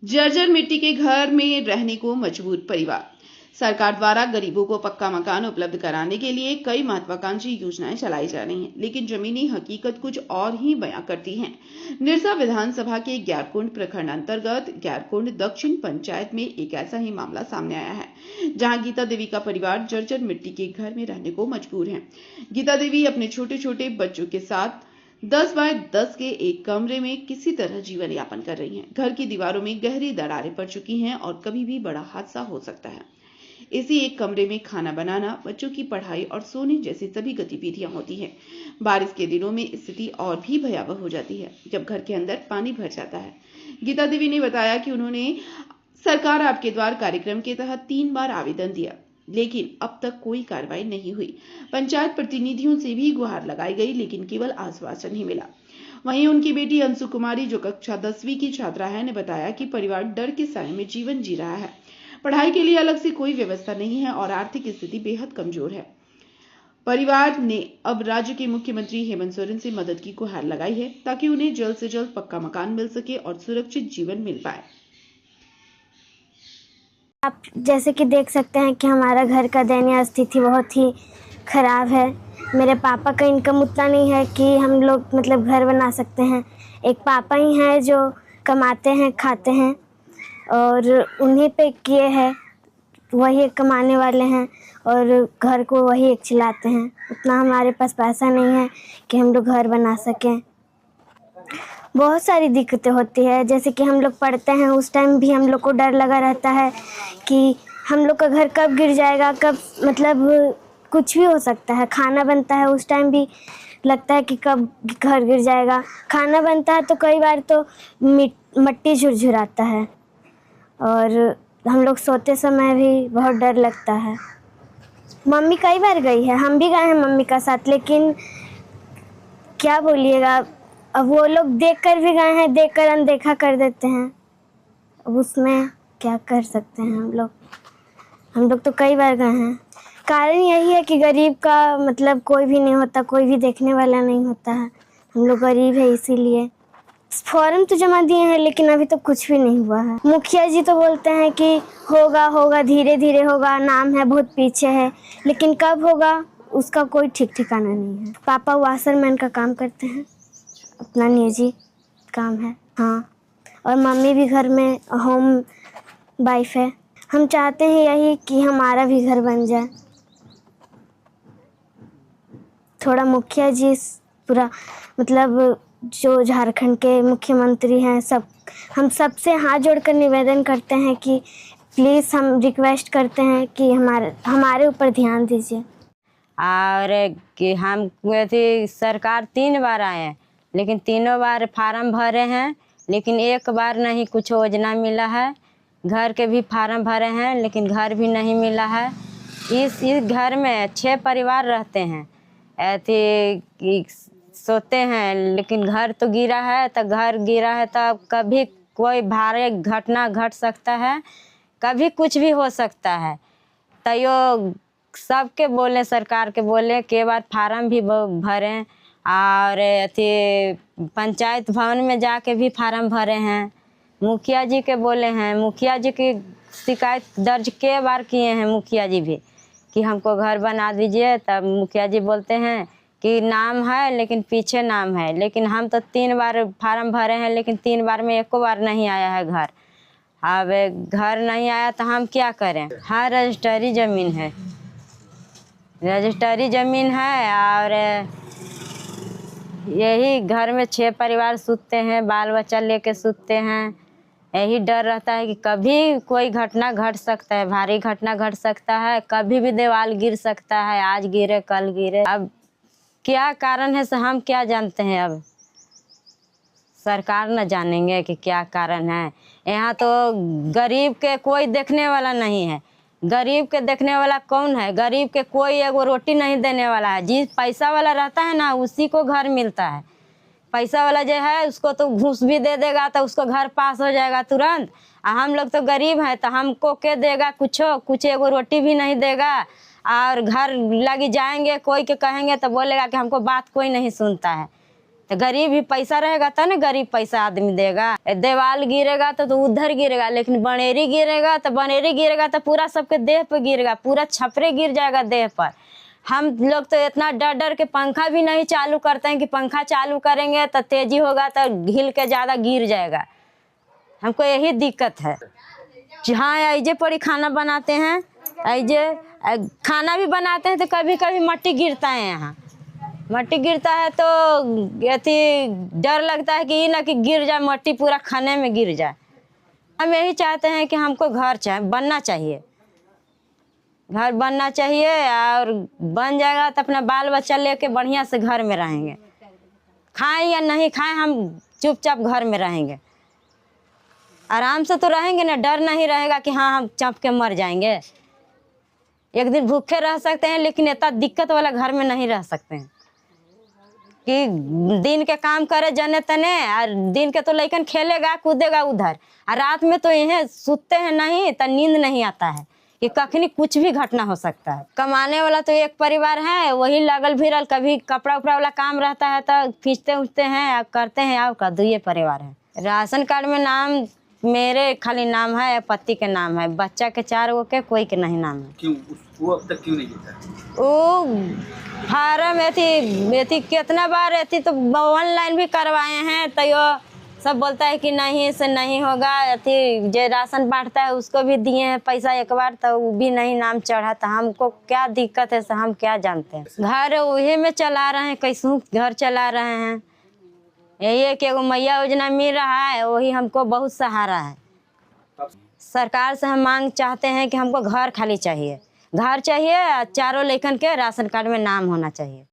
जर्जर मिट्टी के घर में रहने को मजबूर परिवार। सरकार द्वारा गरीबों को पक्का मकान उपलब्ध कराने के लिए कई महत्वाकांक्षी योजनाएं चलाई जा रही हैं, लेकिन जमीनी हकीकत कुछ और ही बयां करती है। निरसा विधानसभा के ग्यारकुंड प्रखंड अंतर्गत ग्यारकुंड दक्षिण पंचायत में एक ऐसा ही मामला सामने आया है, जहां गीता देवी का परिवार जर्जर मिट्टी के घर में रहने को मजबूर है। गीता देवी अपने छोटे छोटे बच्चों के साथ 10 बाय 10 के एक कमरे में किसी तरह जीवन यापन कर रही हैं। घर की दीवारों में गहरी दरारें पड़ चुकी हैं और कभी भी बड़ा हादसा हो सकता है। इसी एक कमरे में खाना बनाना, बच्चों की पढ़ाई और सोने जैसी सभी गतिविधियां होती हैं। बारिश के दिनों में स्थिति और भी भयावह हो जाती है, जब घर के अंदर पानी भर जाता है। गीता देवी ने बताया कि उन्होंने सरकार आपके द्वार कार्यक्रम के तहत 3 बार आवेदन दिया, लेकिन अब तक कोई कार्रवाई नहीं हुई। पंचायत प्रतिनिधियों से भी गुहार लगाई गई, लेकिन केवल आश्वासन ही मिला। वहीं उनकी बेटी अंशु कुमारी, जो कक्षा 10वीं की छात्रा है, ने बताया कि परिवार डर के साए में जीवन जी रहा है। पढ़ाई के लिए अलग से कोई व्यवस्था नहीं है और आर्थिक स्थिति बेहद कमजोर है। परिवार ने अब राज्य के मुख्यमंत्री हेमंत सोरेन से मदद की गुहार लगाई है, ताकि उन्हें जल्द से जल्द पक्का मकान मिल सके और सुरक्षित जीवन मिल पाए। आप जैसे कि देख सकते हैं कि हमारा घर का दयनीय स्थिति बहुत ही ख़राब है। मेरे पापा का इनकम उतना नहीं है कि हम लोग मतलब घर बना सकते हैं। एक पापा ही हैं जो कमाते हैं, खाते हैं और उन्हीं पे किए हैं, वही एक कमाने वाले हैं और घर को वही एक चलाते हैं। उतना हमारे पास पैसा नहीं है कि हम लोग घर बना सकें। बहुत सारी दिक्कतें होती है, जैसे कि हम लोग पढ़ते हैं उस टाइम भी हम लोग को डर लगा रहता है कि हम लोग का घर कब गिर जाएगा, कब मतलब कुछ भी हो सकता है। खाना बनता है उस टाइम भी लगता है कि कब घर गिर जाएगा। खाना बनता है तो कई बार तो मिट्टी झुरझुराता है और हम लोग सोते समय भी बहुत डर लगता है। मम्मी कई बार गई है, हम भी गए हैं मम्मी का साथ, लेकिन क्या बोलिएगा, अब वो लोग देख कर भी गए हैं, देख कर अनदेखा कर देते हैं। अब उसमें क्या कर सकते हैं हम लोग तो कई बार गए हैं। कारण यही है कि गरीब का मतलब कोई भी नहीं होता, कोई भी देखने वाला नहीं होता है। हम लोग गरीब है इसीलिए। फॉर्म तो जमा दिए हैं, लेकिन अभी तो कुछ भी नहीं हुआ है। मुखिया जी तो बोलते हैं कि होगा धीरे धीरे होगा, नाम है बहुत पीछे है, लेकिन कब होगा उसका कोई ठीक ठिकाना नहीं है। पापा वाशरमैन का काम करते हैं, अपना निजी काम है। हाँ, और मम्मी भी घर में होम वाइफ है। हम चाहते हैं यही कि हमारा भी घर बन जाए। थोड़ा मुखिया जी पूरा मतलब जो झारखंड के मुख्यमंत्री हैं, हम सबसे हाथ जोड़कर निवेदन करते हैं कि प्लीज़ हम रिक्वेस्ट करते हैं कि हमारे ऊपर ध्यान दीजिए। और कि हम थी सरकार 3 बार आए हैं, लेकिन तीनों बार फार्म भरे हैं, लेकिन एक बार नहीं कुछ योजना मिला है। घर के भी फार्म भरे हैं, लेकिन घर भी नहीं मिला है। इस घर में 6 परिवार रहते हैं। ऐसे सोते हैं, लेकिन घर तो गिरा है, तो घर गिरा है तो कभी कोई भारी घटना घट सकता है, कभी कुछ भी हो सकता है। तो यो सबके बोले, सरकार के बोले के बार फार्म भी भरें और अथी पंचायत भवन में जाके भी फार्म भरे हैं। मुखिया जी के बोले हैं, मुखिया जी की शिकायत दर्ज के बार किए हैं मुखिया जी भी कि हमको घर बना दीजिए। तब मुखिया जी बोलते हैं कि नाम है, लेकिन पीछे नाम है। लेकिन हम तो 3 बार फार्म भरे हैं, लेकिन 3 बार में एको बार नहीं आया है घर। अब घर नहीं आया तो हम क्या करें। हाँ, रजिस्ट्री ज़मीन है, रजिस्ट्री ज़मीन है और यही घर में 6 परिवार सूते हैं, बाल बच्चा लेके सूते हैं। यही डर रहता है कि कभी कोई घटना घट सकता है, भारी घटना घट सकता है, कभी भी दीवार गिर सकता है, आज गिरे कल गिरे। अब क्या कारण है सो हम क्या जानते हैं। अब सरकार न जानेंगे कि क्या कारण है। यहाँ तो गरीब के कोई देखने वाला नहीं है। गरीब के देखने वाला कौन है? गरीब के कोई एगो रोटी नहीं देने वाला है। जिस पैसा वाला रहता है ना, उसी को घर मिलता है। पैसा वाला जो है उसको तो घूस भी दे देगा तो उसको घर पास हो जाएगा तुरंत। हम लोग तो गरीब हैं, तो हमको के देगा कुछ एगो रोटी भी नहीं देगा। और घर लगी जाएंगे, कोई के कहेंगे तो बोलेगा कि हमको बात कोई नहीं सुनता है। तो गरीब ही पैसा रहेगा तो ना गरीब पैसा आदमी देगा। दीवार गिरेगा तो उधर गिरेगा, लेकिन बनेरी गिरेगा तो पूरा सबके देह पर गिरेगा, पूरा छपरे गिर जाएगा देह पर। हम लोग तो इतना डर डर के पंखा भी नहीं चालू करते हैं कि पंखा चालू करेंगे तो तेजी होगा तो हिल के ज़्यादा गिर जाएगा। हमको यही दिक्कत है। हाँ, ऐजे पड़ी खाना बनाते हैं, ऐजे खाना भी बनाते हैं तो कभी कभी मट्टी गिरता है। यहाँ मट्टी गिरता है तो अथी डर लगता है कि ना कि गिर जाए मट्टी, पूरा खाने में गिर जाए। हम यही चाहते हैं कि हमको घर बनना चाहिए, घर बनना चाहिए, और बन जाएगा तो अपना बाल बच्चा लेके बढ़िया से घर में रहेंगे। खाएं या नहीं खाएं, हम चुपचाप घर में रहेंगे, आराम से तो रहेंगे ना। डर नहीं रहेगा कि हाँ हम चंप के मर जाएंगे। एक दिन भूखे रह सकते हैं, लेकिन इतना दिक्कत वाला घर में नहीं रह सकते हैं कि दिन के काम करे जने तने, और दिन के तो लइकन खेलेगा कूदेगा उधर, और रात में तो यहीं सुतते हैं नहीं तो नींद नहीं आता है कि कखनी कुछ भी घटना हो सकता है। कमाने वाला तो एक परिवार है, वही लगल भिड़ल, कभी कपड़ा उपड़ा वाला काम रहता है तो खींचते उठते हैं करते हैं, और का 2 परिवार है। राशन कार्ड में नाम मेरे खाली नाम है, पति के नाम है, बच्चा के 4 गो के कोई के नहीं नाम है। क्यों वो अब तक क्यों नहीं गिरता? वो फार्म एथी कितना बार एथी तो ऑनलाइन भी करवाए हैं, तो यो सब बोलता है कि नहीं से नहीं होगा। एथी जो राशन बांटता है उसको भी दिए हैं पैसा एक बार, तो वो भी नहीं नाम चढ़ा। तो हमको क्या दिक्कत है, हम क्या जानते हैं। घर वही में चला रहे हैं, कैसे घर चला रहे हैं। यही है कि एगो मैया योजना मिल रहा है, वही हमको बहुत सहारा है। सरकार से हम मांग चाहते हैं कि हमको घर खाली चाहिए, घर चाहिए, 4 लइकन के राशन कार्ड में नाम होना चाहिए।